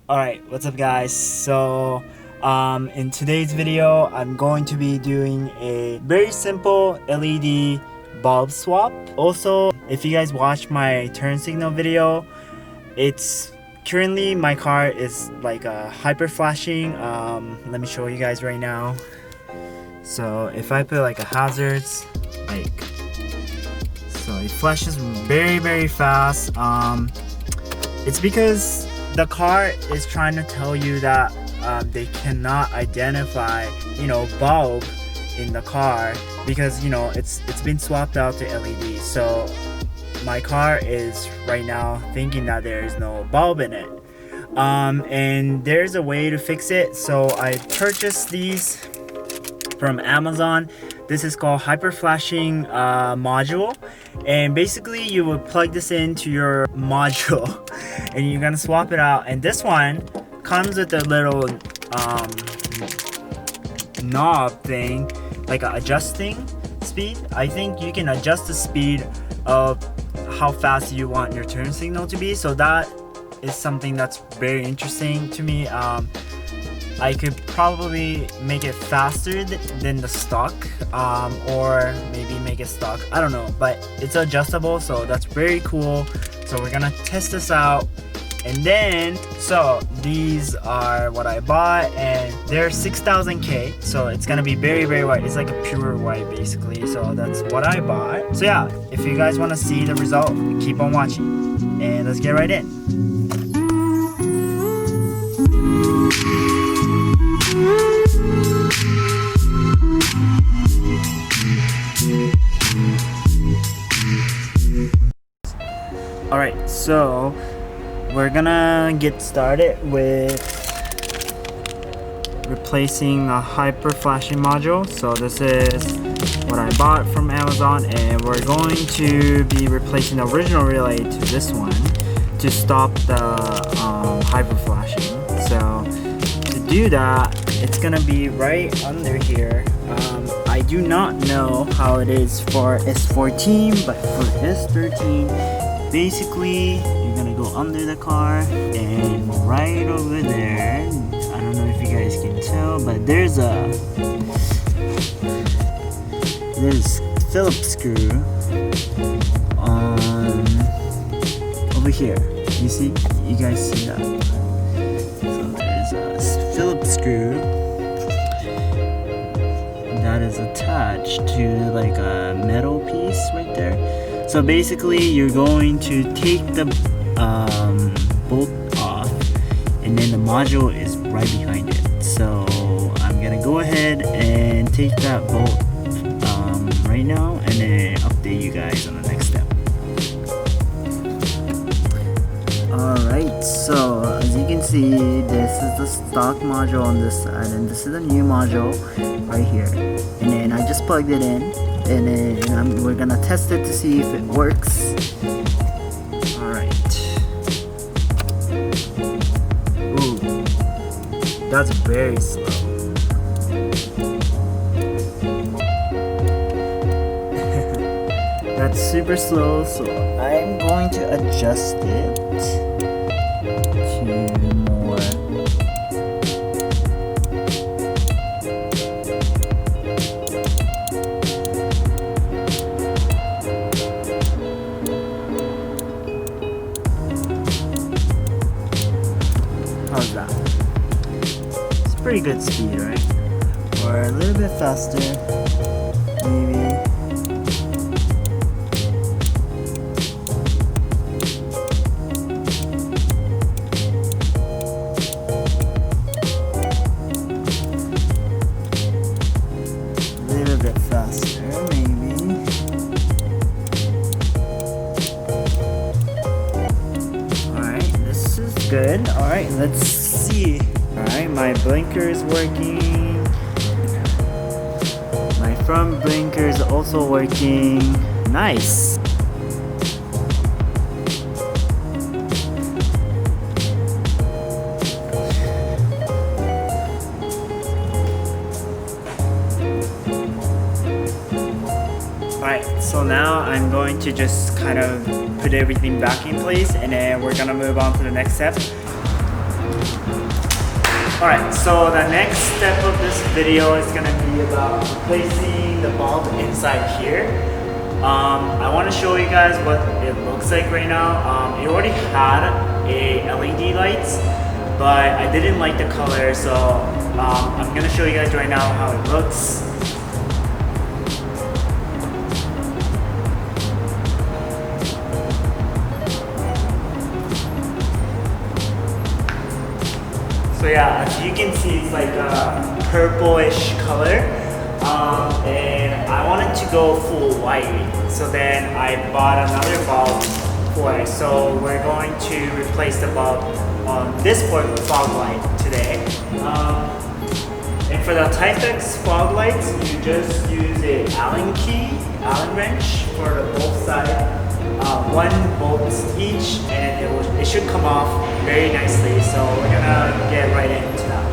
Alright, what's up guys? So in today's video I'm going to be doing a very simple LED bulb swap. Also, if you guys watch my turn signal video, it's currently my car is like a hyper flashing. Let me show you guys right now. So if I put like a hazards, so it flashes very fast. It's because the car is trying to tell you that they cannot identify, bulb in the car because it's been swapped out to LED. So my car is right now thinking that there is no bulb in it, and there's a way to fix it. So I purchased these from Amazon. This is called Hyperflashing module, and basically you would plug this into your module and you're gonna swap it out. And this one comes with a little knob thing, like a adjusting speed. I think you can adjust the speed of how fast you want your turn signal to be. So that is something that's very interesting to me. I could probably make it faster than the stock, or maybe make it stock, I don't know, but it's adjustable, so that's very cool. So we're gonna test this out. And then, so these are what I bought, and they're 6000K, so it's gonna be very white. It's like a pure white basically, so that's what I bought. So yeah, if you guys want to see the result, keep on watching, and let's get right in. Alright, so we're gonna get started with replacing the hyper flashing module. So this is what I bought from Amazon, and we're going to be replacing the original relay to this one to stop the hyper flashing. So to do that, it's gonna be right under here. I do not know how it is for S14, but for S13, basically you're gonna go under the car, and right over there, I don't know if you guys can tell, but there's Phillips screw on over here. You guys see that? So there's a Phillips screw that is attached to like a metal piece right there. So basically you're going to take the bolt off, and then the module is right behind it. So I'm gonna go ahead and take that bolt right now, and then update you guys on the next step. Alright, so as you can see, this is the stock module on this side, and this is the new module right here. And then I just plugged it in, and then we're gonna test it to see if it works. Alright. Ooh, that's very slow. That's super slow, so I'm going to adjust it to more. How's that? It's pretty good speed, right? Or a little bit faster, maybe. Good. Alright, let's see. Alright, my blinker is working. My front blinker is also working. Nice. Alright, so now I'm going to just kind of put everything back in place, and then we're gonna move on to the next step. Alright, so the next step of this video is going to be about replacing the bulb inside here. I want to show you guys what it looks like right now. It already had a LED lights, but I didn't like the color, so I'm going to show you guys right now how it looks. So yeah, as you can see, it's like a purplish color, and I wanted to go full white. So then I bought another bulb for it. So we're going to replace the bulb on this fog light today. And for the Typex fog lights, you just use an Allen wrench for both sides. One bolt each, and it should come off very nicely. So we're gonna get right into that.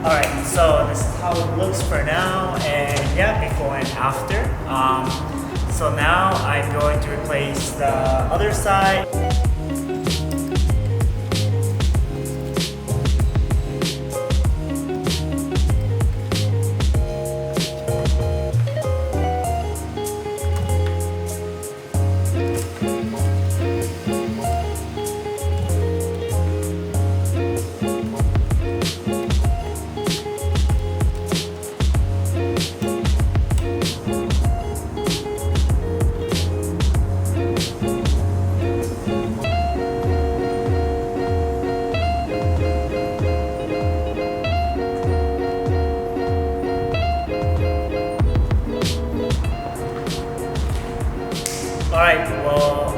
Alright, so this is how it looks for now, and yeah, before and after. So now I'm going to replace the other side. Alright, well,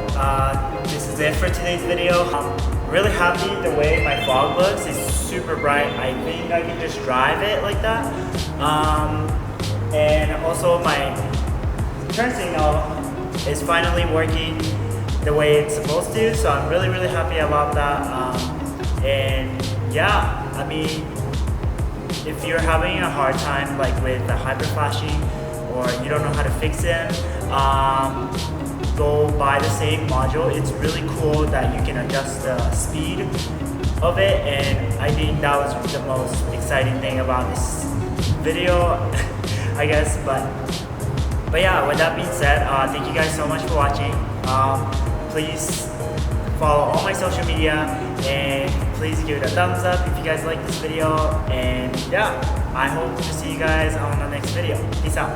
this is it for today's video. I'm really happy the way my fog looks. It's super bright. I think I can just drive it like that. And also my turn signal is finally working the way it's supposed to. So I'm really happy about that. And yeah, I mean, if you're having a hard time like with the hyperflashing or you don't know how to fix them, go buy the same module. It's really cool that you can adjust the speed of it, and I think that was the most exciting thing about this video, I guess. But yeah, with that being said, thank you guys so much for watching. Please follow all my social media, and please give it a thumbs up if you guys like this video. And yeah, I hope to see you guys on the next video. Peace out.